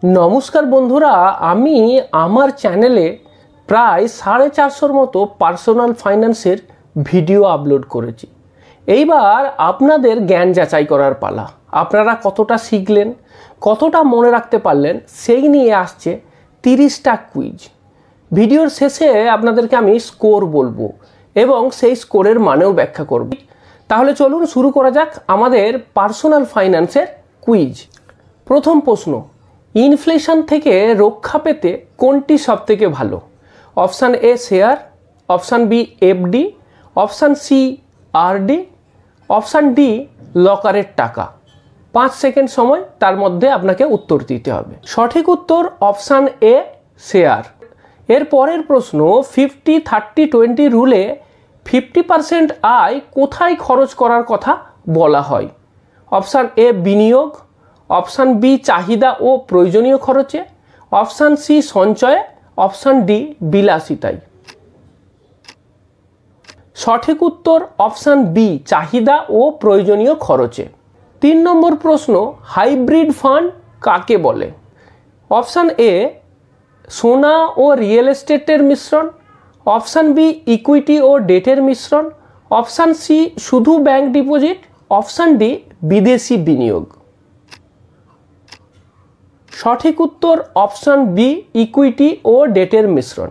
নমস্কার বন্ধুরা, আমি আমার চ্যানেলে প্রায় 450 মতো পার্সোনাল ফাইন্যান্সের ভিডিও আপলোড করেছি। এইবার আপনাদের জ্ঞান যাচাই করার পালা। আপনারা কতটা শিখলেন, কতটা মনে রাখতে পারলেন, সেই নিয়ে আসছে 30টা কুইজ। ভিডিওর শেষে আপনাদেরকে আমি স্কোর বলবো এবং সেই স্কোরের মানেও ব্যাখ্যা করব। তাহলে চলুন শুরু করা যাক আমাদের পার্সোনাল ফাইন্যান্সের কুইজ। প্রথম প্রশ্ন, ইনফ্লেশন থেকে রক্ষা পেতে কোনটি সবথেকে ভালো? Option A share, option B FD, option C RD, option D লকারের টাকা। 5 সেকেন্ড সময়, তার মধ্যে আপনাকে উত্তর দিতে হবে। সঠিক উত্তর অপশান এ শেয়ার। এর পরের প্রশ্ন, 50-30-20 রুলে 50% আয় কোথায় খরচ করার কথা বলা হয়? অপশান এ বিনিয়োগ, অপশান বি চাহিদা ও প্রয়োজনীয় খরচে, অপশান সি সঞ্চয়ে, অপশান ডি বিলাসিতায়। সঠিক উত্তর অপশান বি চাহিদা ও প্রয়োজনীয় খরচে। 3 নম্বর প্রশ্ন, হাইব্রিড ফান্ড কাকে বলে? অপশান এ সোনা ও রিয়েল এস্টেটের মিশ্রণ, অপশান বি ইকুইটি ও ডেটের মিশ্রণ, অপশান সি শুধু ব্যাংক ডিপোজিট, অপশান ডি বিদেশি বিনিয়োগ। সঠিক উত্তর অপশান বি ইকুইটি ও ডেটের মিশ্রণ।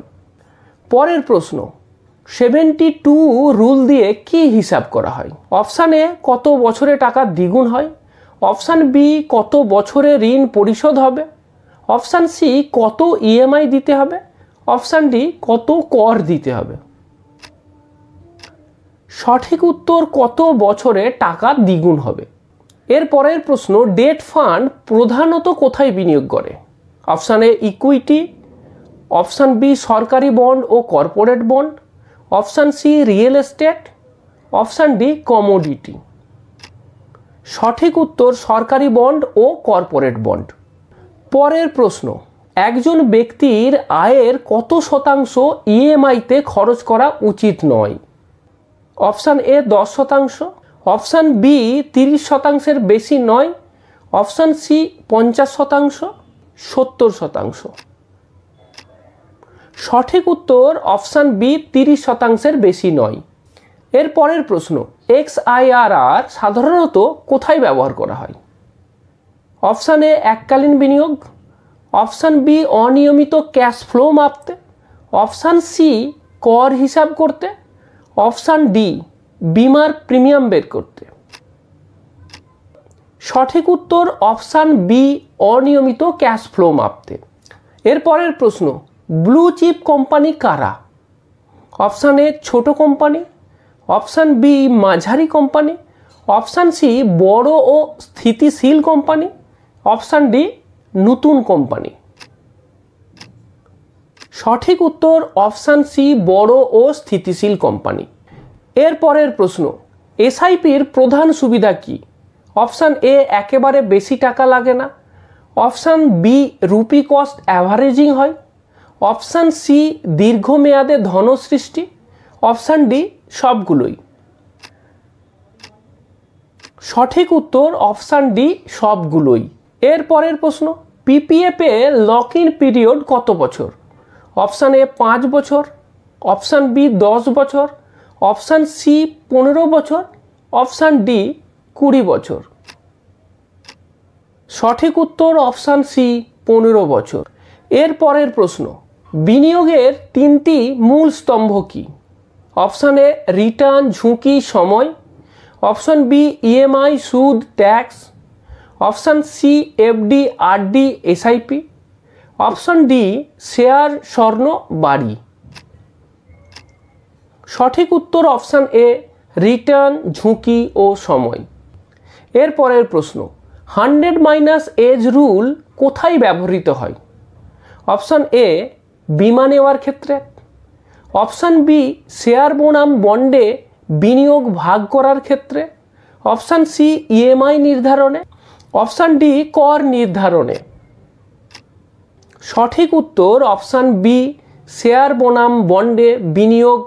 পরের প্রশ্ন, 72 রুল দিয়ে কি হিসাব করা হয়? অপশান এ কত বছরে টাকা দ্বিগুণ হয়, অপশান বি কত বছরে ঋণ পরিশোধ হবে, অপশান সি কত ইএমআই দিতে হবে, অপশান ডি কত কর দিতে হবে। সঠিক উত্তর কত বছরে টাকা দ্বিগুণ হবে। এর পরের প্রশ্ন, ডেট ফান্ড প্রধানত কোথায় বিনিয়োগ করে? Option A equity, option B সরকারি বন্ড ও corporate bond, option C real estate, option D commodity. সঠিক উত্তর সরকারি বন্ড ও কর্পোরেট বন্ড। পরের প্রশ্ন, একজন ব্যক্তির আয়ের কত শতাংশ ইএমআইতে খরচ করা উচিত নয়? অপশান এ 10%, অপশান বি 30%-এর বেশি নয়, অপশান সি 50%, 70%। সঠিক উত্তর অপশান বি 30%-এর বেশি নয়। এর পরের প্রশ্ন, XIRR সাধারণত কোথায় ব্যবহার করা হয়? অপশান এ এককালীন বিনিয়োগ, অপশান বি অনিয়মিত ক্যাশ ফ্লো মাপতে, অপশান সি কর হিসাব করতে, অপশান ডি বিমার প্রিমিয়াম বের করতে। সঠিক উত্তর অপশান বি অনিয়মিত ক্যাশ ফ্লো মাপতে। এর পরের প্রশ্ন, ব্লু চিপ কোম্পানি কারা? অপশান এ ছোট কোম্পানি, অপশান বি মাঝারি কোম্পানি, অপশান সি বড় ও স্থিতিশীল কোম্পানি, অপশান ডি নতুন কোম্পানি। সঠিক উত্তর অপশান সি বড় ও স্থিতিশীল কোম্পানি। এর পরের প্রশ্ন, এসআইপির প্রধান সুবিধা কি? অপশান এ একেবারে বেশি টাকা লাগে না, option B rupee cost averaging হয়, অপশান সি দীর্ঘমেয়াদে ধন সৃষ্টি, অপশান ডি সবগুলোই। সঠিক উত্তর অপশান ডি সবগুলোই। এর পরের প্রশ্ন, PPF A lock in period কত বছর? অপশান এ 5 বছর, অপশান বি 10 বছর, অপশান সি 15 বছর, অপশান ডি 20 বছর। সঠিক উত্তর অপশান সি 15 বছর। এর পরের প্রশ্ন, বিনিয়োগের 3টি মূল স্তম্ভ কি? অপশান এ রিটার্ন, ঝুঁকি, সময়, অপশান বি ইএমআই, সুদ, tax, option C FD, RD, SIP, option D share, স্বর্ণ, বাড়ি। সঠিক উত্তর অপশান এ রিটার্ন, ঝুঁকি ও সময়। এর পরের প্রশ্ন, 100 এজ রুল কোথায় ব্যবহৃত হয়? অপশান এ বিমা নেওয়ার ক্ষেত্রে, অপশান বি শেয়ার বনাম বন্ডে বিনিয়োগ ভাগ করার ক্ষেত্রে, অপশান সি ইএমআই নির্ধারণে, অপশান ডি কর নির্ধারণে। সঠিক উত্তর অপশান বি শেয়ার বনাম বন্ডে বিনিয়োগ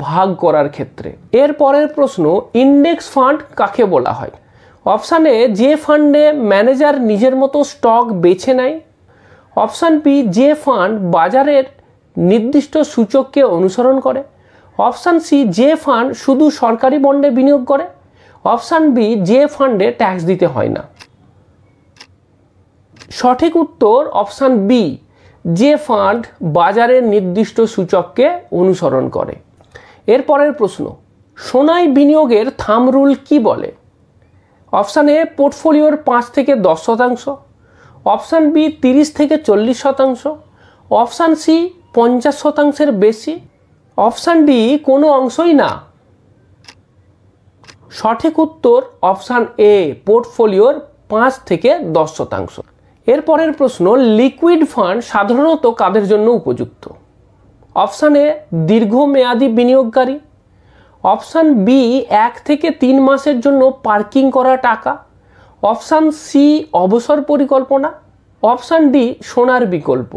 ভাগ করার ক্ষেত্রে। এর পরের প্রশ্ন, ইন্ডেক্স ফান্ড কাকে বলা হয়? অপশান এ যে ফান্ডে ম্যানেজার নিজের মতো স্টক বেছে নেয়, অপশান বি, যে ফান্ড বাজারের নির্দিষ্ট সূচককে অনুসরণ করে। অপশান সি, যে ফান্ড শুধু সরকারি বন্ডে বিনিয়োগ করে। অপশান বি, যে ফান্ডে ট্যাক্স দিতে হয় না। সঠিক উত্তর অপশান বি, যে ফান্ড বাজারের নির্দিষ্ট সূচককে অনুসরণ করে। এরপরের প্রশ্ন, সোনায় বিনিয়োগের থাম্ব রুল কি বলে? অপশান এ, পোর্টফোলিওর 5 থেকে 10%। অপশান বি, 30 থেকে 40%। অপশান সি, 50%-এর বেশি। অপশান ডি, কোনো অংশই না। সঠিক উত্তর অপশান এ, পোর্টফোলিওর 5 থেকে 10%। এরপরের প্রশ্ন, লিকুইড ফান্ড সাধারণত কাদের জন্য উপযুক্ত? অপশান এ, দীর্ঘমেয়াদী বিনিয়োগকারী। অপশান বি, 1 থেকে 3 মাসের জন্য পার্কিং করা টাকা। অপশান সি, অবসর পরিকল্পনা। অপশান ডি, সোনার বিকল্প।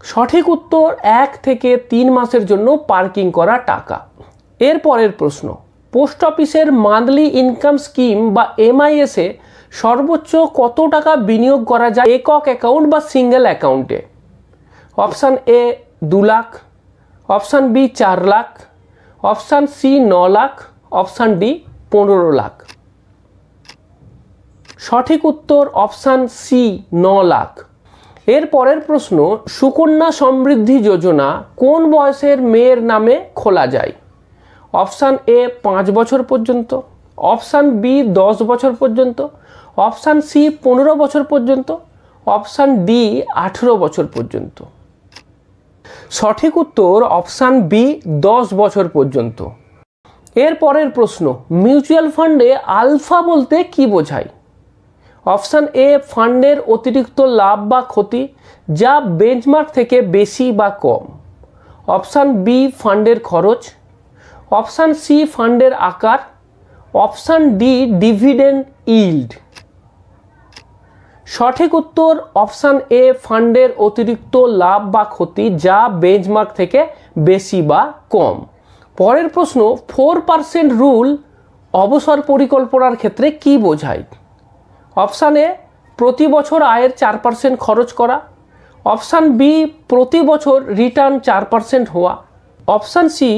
সঠিক উত্তর 1 থেকে 3 মাসের জন্য পার্কিং করা টাকা। এরপরের প্রশ্ন, পোস্ট অফিসের মান্থলি ইনকাম স্কিম বা MIS এ সর্বোচ্চ কত টাকা বিনিয়োগ করা যায় একক অ্যাকাউন্ট বা সিঙ্গেল অ্যাকাউন্টে? Option A, 2 lakh. Option B, 4 lakh. Option C, 9 lakh. Option D, 15 lakh. সঠিক উত্তর অপশান সি, 9 লাখ। এর পরের প্রশ্ন, সুকন্যা সমৃদ্ধি যোজনা কোন বয়সের মেয়ের নামে খোলা যায়? অপশান এ, 5 বছর পর্যন্ত। অপশান বি, 10 বছর পর্যন্ত। অপশান সি, 15 বছর পর্যন্ত। অপশান ডি, 18 বছর পর্যন্ত। সঠিক উত্তর অপশান বি, 10 বছর পর্যন্ত। এর পরের প্রশ্ন, মিউচুয়াল ফান্ডে আলফা বলতে কি বোঝায়? অপশান এ, ফান্ডের অতিরিক্ত লাভ বা ক্ষতি যা বেঞ্চমার্ক থেকে বেশি বা কম। অপশান বি, ফান্ডের খরচ। অপশান সি, ফান্ডের আকার। Option D, dividend yield. সঠিক উত্তর অপশান এ, ফান্ডের অতিরিক্ত লাভ বা ক্ষতি যা বেঞ্চমার্ক থেকে বেশি বা কম। পরের প্রশ্ন, 4% রুল অবসর পরিকল্পনার ক্ষেত্রে কি বোঝায়? অপশান এ, প্রতি বছর আয়ের 4% খরচ করা। অপশান বি, প্রতি বছর রিটার্ন 4% হওয়া। অপশান সি,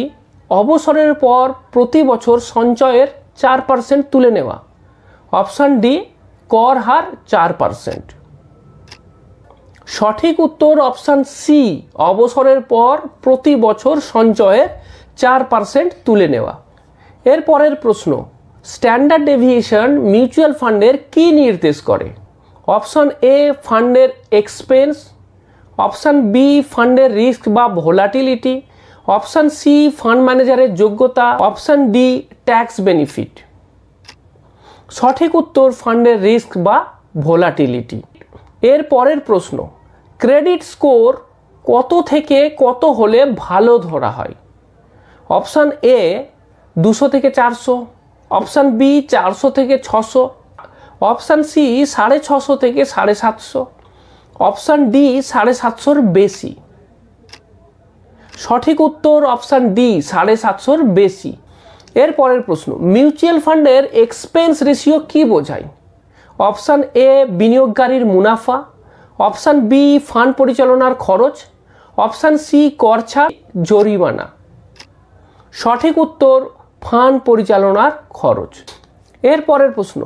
অবসরের পর প্রতি বছর সঞ্চয়ের 4% তুলে নেওয়া। অপশান ডি, কর হার 4%। সঠিক উত্তর অপশান সি, অবসরের পর প্রতি বছর সঞ্চয়ের 4% তুলে নেওয়া। এর পরের প্রশ্ন, স্ট্যান্ডার্ড ডেভিয়েশন মিউচুয়াল ফান্ডের কি নির্দেশ করে? অপশান এ, ফান্ডের এক্সপেন্স। অপশান বি, ফান্ডের রিস্ক বা ভোলাটিলিটি। অপশান সি, ফান্ড ম্যানেজারের যোগ্যতা। Option D, tax benefit. সঠিক উত্তর ফান্ডের রিস্ক বা ভোলাটিলিটি। এর পরের প্রশ্ন, ক্রেডিট স্কোর কত থেকে কত হলে ভালো ধরা হয়? অপশান এ, 200 থেকে 400। অপশান বি, 400 থেকে 600। অপশান সি, 650 থেকে 750। অপশান ডি, 750-র বেশি। সঠিক উত্তর অপশান ডি, 750-র বেশি। এর পরের প্রশ্ন, মিউচুয়াল ফান্ডের এক্সপেন্স রেশিও কি বোঝায়? অপশান এ, বিনিয়োগকারীর মুনাফা। অপশান বি, ফান্ড পরিচালনার খরচ। অপশান সি, কর ছাড় জরিমানা। সঠিক উত্তর ফান্ড পরিচালনার খরচ। এর পরের প্রশ্ন,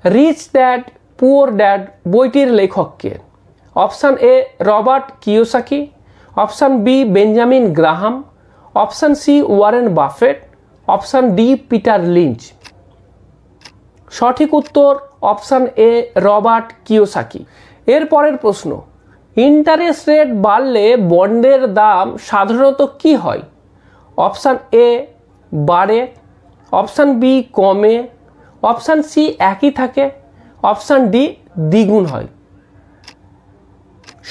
রিচ ড্যাড পুয়ার ড্যাড বইটির লেখক কে? Option A, Robert Kiyosaki. Option B, Benjamin Graham. Option C, Warren Buffett. Option D, Peter Lynch. সঠিক উত্তর অপশান এ, রবার্ট কিওসাকি। এর পরের প্রশ্ন, ইন্টারেস্ট রেট বাড়লে বন্ডের দাম সাধারণত কি হয়? অপশান এ, বাড়ে। অপশান বি, কমে। অপশান সি, একই থাকে। অপশান ডি, দ্বিগুণ হয়।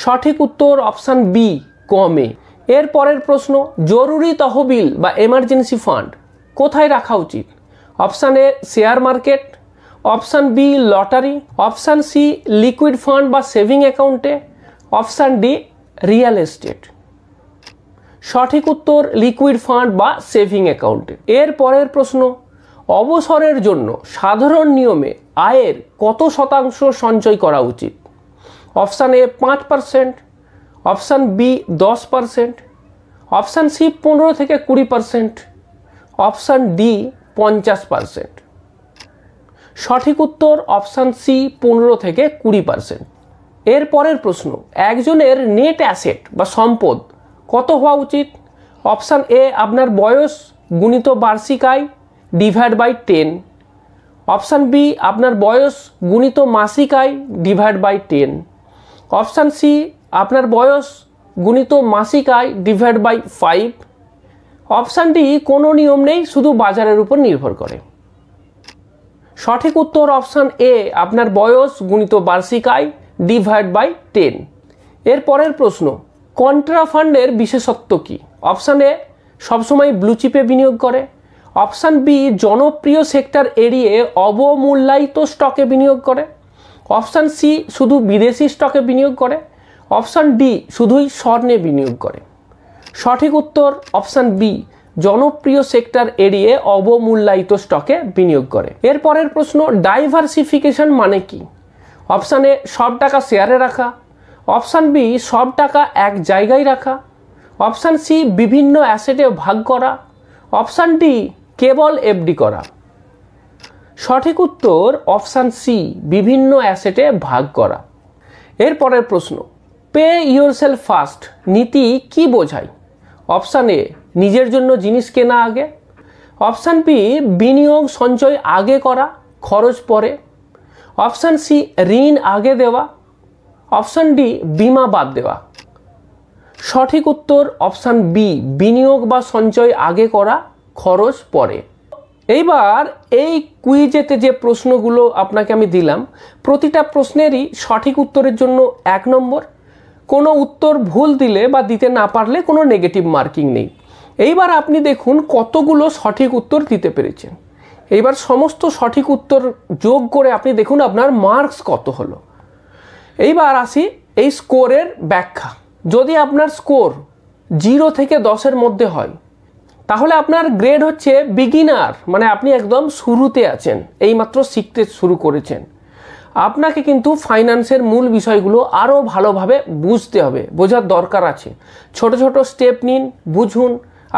সঠিক উত্তর অপশান বি, কমে। এর পরের প্রশ্ন, জরুরি তহবিল বা এমার্জেন্সি ফান্ড কোথায় রাখা উচিত? Option A, share market. Option B, lottery. Option C, liquid fund বা সেভিং অ্যাকাউন্টে। Option D, real estate. সঠিক উত্তর লিকুইড ফান্ড বা সেভিং অ্যাকাউন্টে। এর পরের প্রশ্ন, অবসরের জন্য সাধারণ নিয়মে আয়ের কত শতাংশ সঞ্চয় করা উচিত? Option A 5%, option B 10%, option C 15 থেকে 20%, অপশান ডি 50%। সঠিক উত্তর অপশান সি 15 থেকে 20%। এর পরের প্রশ্ন, একজনের নেট অ্যাসেট বা সম্পদ কত হওয়া উচিত? অপশান এ আপনার বয়স গুণিত বার্ষিক আয় ডিভাইড বাই 10, অপশান বি আপনার বয়স গুণিত মাসিক আয় ডিভাইড বাই 10, অপশান সি আপনার বয়স গুণিত মাসিক আয় ডিভাইড বাই 5, অপশান ডি কোনো নিয়ম নেই, শুধু বাজারের উপর নির্ভর করে। সঠিক উত্তর অপশান এ আপনার বয়স গুণিত বার্ষিক আয় ডিভাইড বাই 10। এর পরের প্রশ্ন, কন্ট্রা ফান্ডের বিশেষত্ব কী? অপশান এ সবসময় ব্লু চিপে বিনিয়োগ করে, অপশান বি জনপ্রিয় সেক্টর এড়িয়ে অবমূল্যায়িত স্টকে বিনিয়োগ করে, অপশান সি শুধু বিদেশি স্টকে বিনিয়োগ করে, অপশান ডি শুধুই স্বর্ণে বিনিয়োগ করে। সঠিক উত্তর অপশান বি জনপ্রিয় সেক্টর এড়িয়ে অবমূল্যায়িত স্টকে বিনিয়োগ করে। এর পরের প্রশ্ন, ডাইভার্সিফিকেশন মানে কি? অপশান এ সব টাকা শেয়ারে রাখা, অপশান বি সব টাকা এক জায়গায় রাখা, অপশান সি বিভিন্ন অ্যাসেটে ভাগ করা, অপশান ডি কেবল এফডি করা। সঠিক উত্তর অপশান সি বিভিন্ন অ্যাসেটে ভাগ করা। এর পরের প্রশ্ন, পে ইয়োরসেলফ ফার্স্ট নীতি কি বোঝায়? অপশান এ নিজের জন্য জিনিস কেনা আগে, অপশান বি বিনিয়োগ সঞ্চয় আগে করা খরচ পরে, অপশান সি ঋণ আগে দেওয়া, অপশান ডি বিমা বাদ দেওয়া। সঠিক উত্তর অপশান বি বিনিয়োগ বা সঞ্চয় আগে করা খরচ পরে। এইবার এই কুইজেতে যে প্রশ্নগুলো আপনাকে আমি দিলাম, প্রতিটা প্রশ্নেরই সঠিক উত্তরের জন্য 1 নম্বর, কোনো উত্তর ভুল দিলে বা দিতে না পারলে কোনো নেগেটিভ মার্কিং নেই। এইবার আপনি দেখুন কতগুলো সঠিক উত্তর দিতে পেরেছেন। এইবার সমস্ত সঠিক উত্তর যোগ করে আপনি দেখুন আপনার মার্কস কত হলো। এইবার আসি এই স্কোরের ব্যাখ্যা। যদি আপনার স্কোর 0 থেকে 10-এর মধ্যে হয় তাহলে আপনার গ্রেড হচ্ছে বিগিনার, মানে আপনি একদম শুরুতে আছেন, এইমাত্র শিখতে শুরু করেছেন। আপনাকে কিন্তু ফাইন্যান্সের মূল বিষয়গুলো আরও ভালোভাবে বুঝতে হবে, বোঝার দরকার আছে। ছোট ছোট স্টেপ নিন, বুঝুন,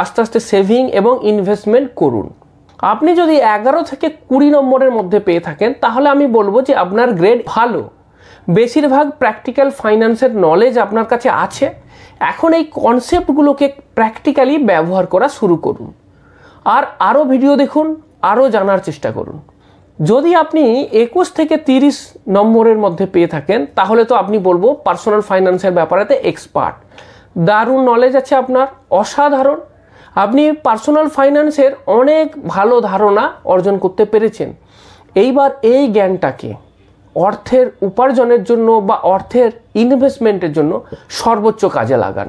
আস্তে আস্তে সেভিং এবং ইনভেস্টমেন্ট করুন। আপনি যদি 11 থেকে 20 নম্বরের মধ্যে পেয়ে থাকেন তাহলে আমি বলবো যে আপনার গ্রেড ভালো। বেশিরভাগ প্র্যাকটিক্যাল ফাইন্যান্সের নলেজ আপনার কাছে আছে। এখন এই কনসেপ্টগুলোকে প্র্যাকটিক্যালি ব্যবহার করা শুরু করুন, আর আরও ভিডিও দেখুন, আরও জানার চেষ্টা করুন। যদি আপনি 21 থেকে 30 নম্বরের মধ্যে পেয়ে থাকেন তাহলে তো আপনি বলবো পার্সোনাল ফাইন্যান্সের ব্যাপারেতে এক্সপার্ট, দারুণ নলেজ আছে আপনার, অসাধারণ। আপনি পার্সোনাল ফাইন্যান্সের অনেক ভালো ধারণা অর্জন করতে পেরেছেন। এইবার এই জ্ঞানটাকে অর্থের উপার্জনের জন্য বা অর্থের ইনভেস্টমেন্টের জন্য সর্বোচ্চ কাজে লাগান।